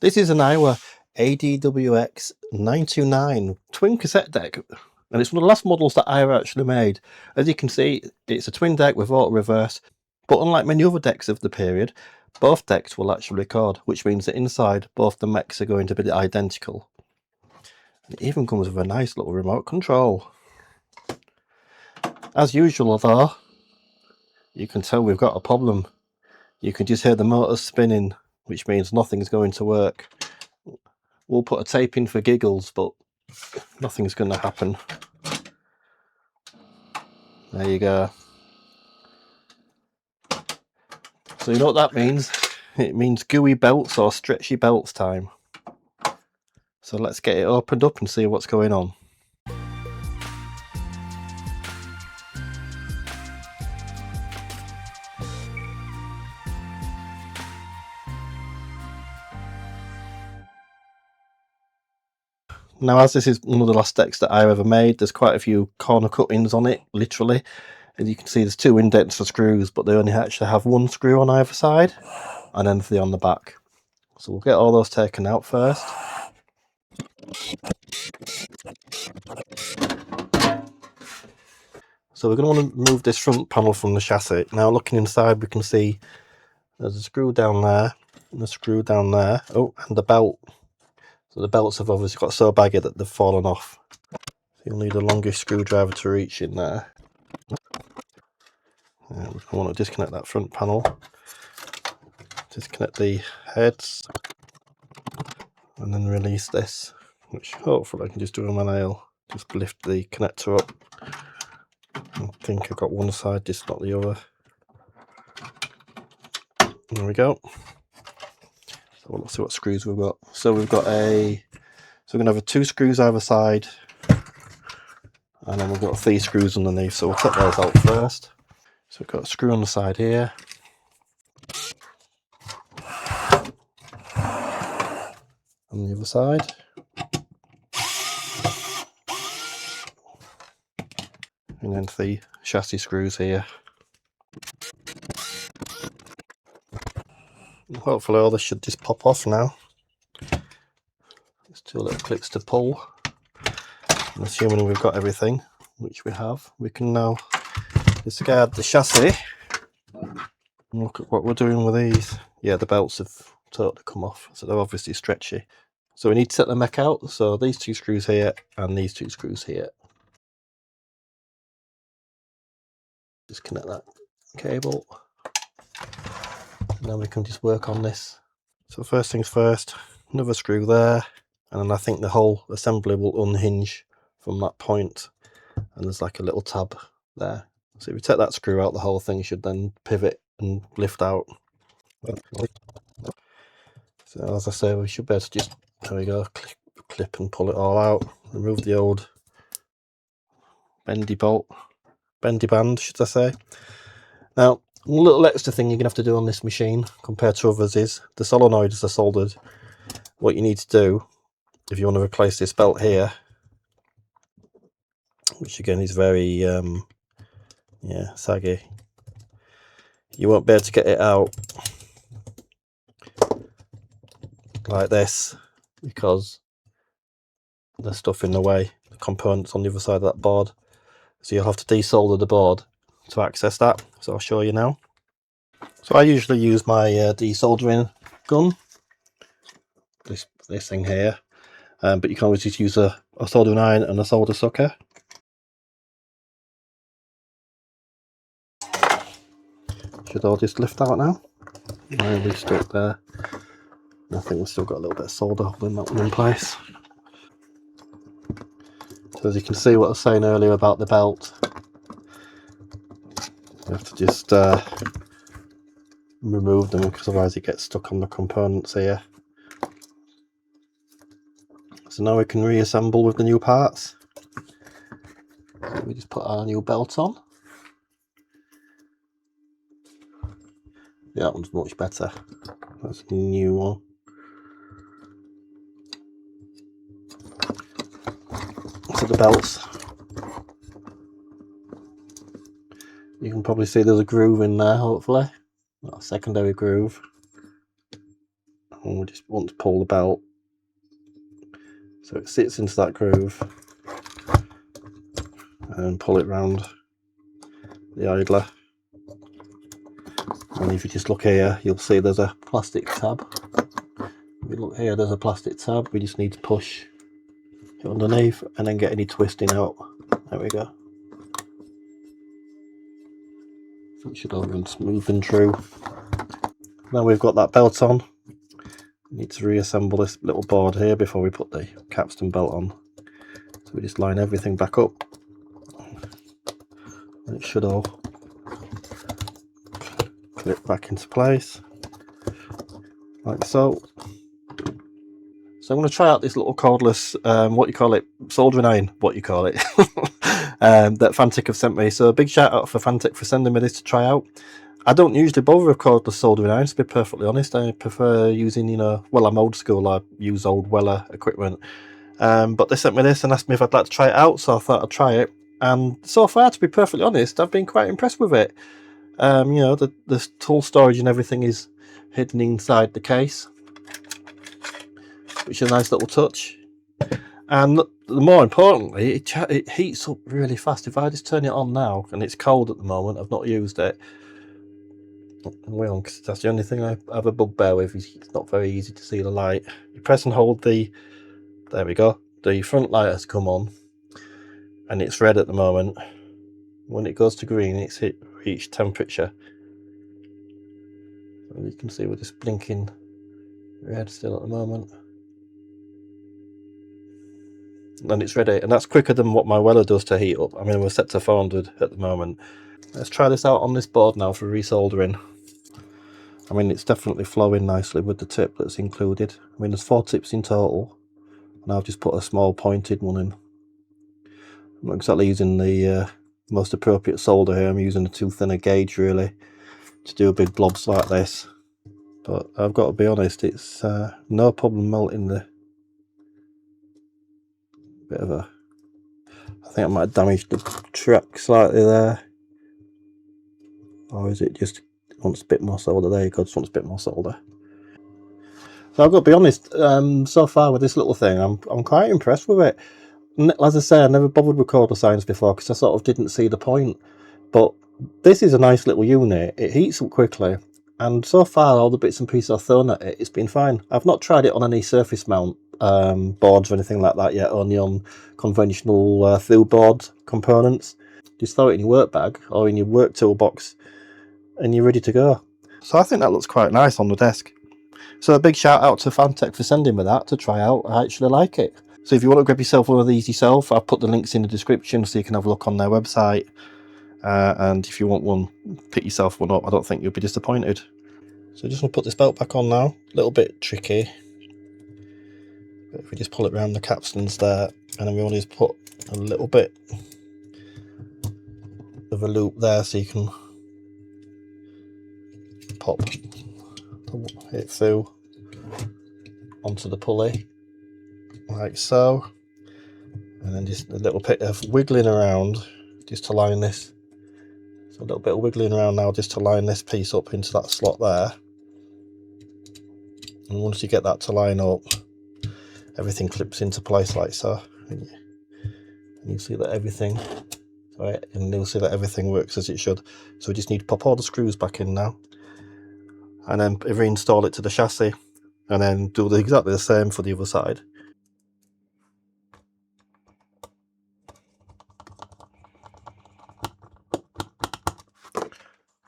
This is an Aiwa AD-WX929 twin cassette deck, and it's one of the last models that Aiwa actually made. As you can see, it's a twin deck with auto reverse, but unlike many other decks of the period, both decks will actually record, which means that inside both the mechs are going to be identical. It even comes with a nice little remote control. As usual though, you can tell we've got a problem. You can just hear the motors spinning, which means nothing's going to work. We'll put a tape in for giggles, but nothing's going to happen. There you go. So you know what that means? It means gooey belts or stretchy belts time. So let's get it opened up and see what's going on. Now, as this is one of the last decks that I ever made, there's quite a few corner cuttings on it, literally. As you can see, there's two indents for screws, but they only actually have one screw on either side and then 3 on the back. So we'll get all those taken out first. So we're going to want to remove this front panel from the chassis. Now, looking inside, we can see there's a screw down there and a screw down there. Oh, and the belt. So the belts have obviously got so baggy that they've fallen off. So you'll need a longish screwdriver to reach in there. And we want to disconnect that front panel. Disconnect the heads. And then release this, which hopefully I can just do with my nail. Just lift the connector up. I think I've got one side, just not the other. There we go. So let's see what screws we've got. So we've got so we're going to have 2 screws either side, and then we've got 3 screws underneath, so we'll take those out first. So we've got a screw on the side here. On the other side. And then 3 chassis screws here. Hopefully all this should just pop off now. There's 2 little clips to pull. And assuming we've got everything, which we have, we can now discard the chassis and look at what we're doing with these. Yeah, the belts have totally come off, so they're obviously stretchy. So we need to set the mech out, so these 2 screws here and these 2 screws here. Disconnect that cable. And then we can just work on this. So first things first, another screw there, and then I think the whole assembly will unhinge from that point, and there's like a little tab there. So if we take that screw out, the whole thing should then pivot and lift out. So as I say, we should be able to just, there we go, clip and pull it all out. Remove the old bendy band, should I say. Now, a little extra thing you're going to have to do on this machine compared to others is the solenoids are soldered. What you need to do, if you want to replace this belt here, which again is very saggy, you won't be able to get it out like this because there's stuff in the way, the components on the other side of that board. So you'll have to desolder the board to access that. So I'll show you now. So I usually use my desoldering gun, this thing here, but you can always just use a soldering iron and a solder sucker. Should all just lift out now? Really stuck there. I think we've still got a little bit of solder holding that one in place. So as you can see what I was saying earlier about the belt, you have to just remove them because otherwise it gets stuck on the components here. So now we can reassemble with the new parts. So we just put our new belt on. Yeah, that one's much better. That's a new one. So the belts, you can probably see there's a groove in there, hopefully. A secondary groove. and we just want to pull the belt so it sits into that groove, and pull it round the idler. And if you just look here, you'll see there's a plastic tab. If you look here, there's a plastic tab. We just need to push it underneath and then get any twisting out. There we go. So it should all run smooth and true. Now we've got that belt on, we need to reassemble this little board here before we put the capstan belt on. So we just line everything back up, and it should all clip back into place, like so. So I'm going to try out this little cordless, what you call it, soldering iron, what you call it, that Fanttik have sent me. So a big shout out for Fanttik for sending me this to try out. I don't usually bother with cordless soldering irons, to be perfectly honest. I prefer using, you know, well, I'm old school, I use old Weller equipment. But they sent me this and asked me if I'd like to try it out, so I thought I'd try it. And so far, to be perfectly honest, I've been quite impressed with it. You know, the tool storage and everything is hidden inside the case, which is a nice little touch. And more importantly, it heats up really fast. If I just turn it on now, and it's cold at the moment, I've not used it. Well, because that's the only thing I have a bugbear with, is it's not very easy to see the light. You press and hold the, there we go, the front light has come on, and it's red at the moment. When it goes to green, it's reached temperature. And you can see we're just blinking red still at the moment. And it's ready, and that's quicker than what my Weller does to heat up. I mean, we're set to 400 at the moment. Let's try this out on this board now for resoldering. I mean, it's definitely flowing nicely with the tip that's included. I mean, there's 4 tips in total, and I've just put a small pointed one in. I'm not exactly using the most appropriate solder here. I'm using a too thin a gauge really to do big blobs like this. But I've got to be honest, it's no problem melting the bit of a, I think I might have damaged the track slightly there. Or is it just wants a bit more solder? There you go, just wants a bit more solder. So I've got to be honest, so far with this little thing, I'm quite impressed with it. As I say, I never bothered with cordless irons before because I sort of didn't see the point. But this is a nice little unit. It heats up quickly, and so far all the bits and pieces I've thrown at it, it's been fine. I've not tried it on any surface mount boards or anything like that yet, only on conventional food board components. Just throw it in your work bag or in your work toolbox and you're ready to go. So I think that looks quite nice on the desk. So a big shout out to Fanttik for sending me that to try out. I actually like it. So if you want to grab yourself one of these yourself, I'll put the links in the description so you can have a look on their website. And if you want one, pick yourself one up. I don't think you'll be disappointed. So just want to put this belt back on now. A little bit tricky. But if we just pull it around the capstans there, and then we want to just put a little bit of a loop there so you can pop it through onto the pulley, like so. And then just a little bit of wiggling around just to line this. So a little bit of wiggling around now just to line this piece up into that slot there. And once you get that to line up, everything clips into place like so. And you see that everything, right, and you'll see that everything works as it should. So we just need to pop all the screws back in now, and then reinstall it to the chassis, and then do exactly the same for the other side.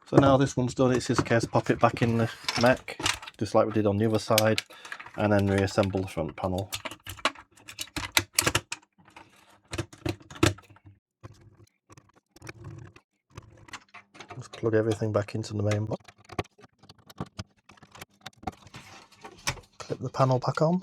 So now this one's done, it's just a case, pop it back in the mech, just like we did on the other side, and then reassemble the front panel. Just plug everything back into the main box. Clip the panel back on.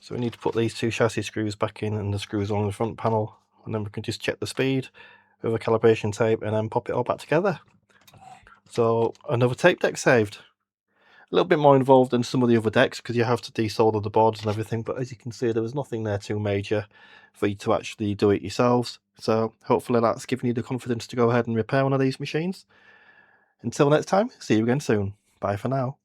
So we need to put these 2 chassis screws back in and the screws on the front panel, and then we can just check the speed with a calibration tape and then pop it all back together. So another tape deck saved. A little bit more involved than some of the other decks because you have to desolder the boards and everything, but as you can see, there was nothing there too major for you to actually do it yourselves. So hopefully that's given you the confidence to go ahead and repair one of these machines. Until next time, see you again soon. Bye for now.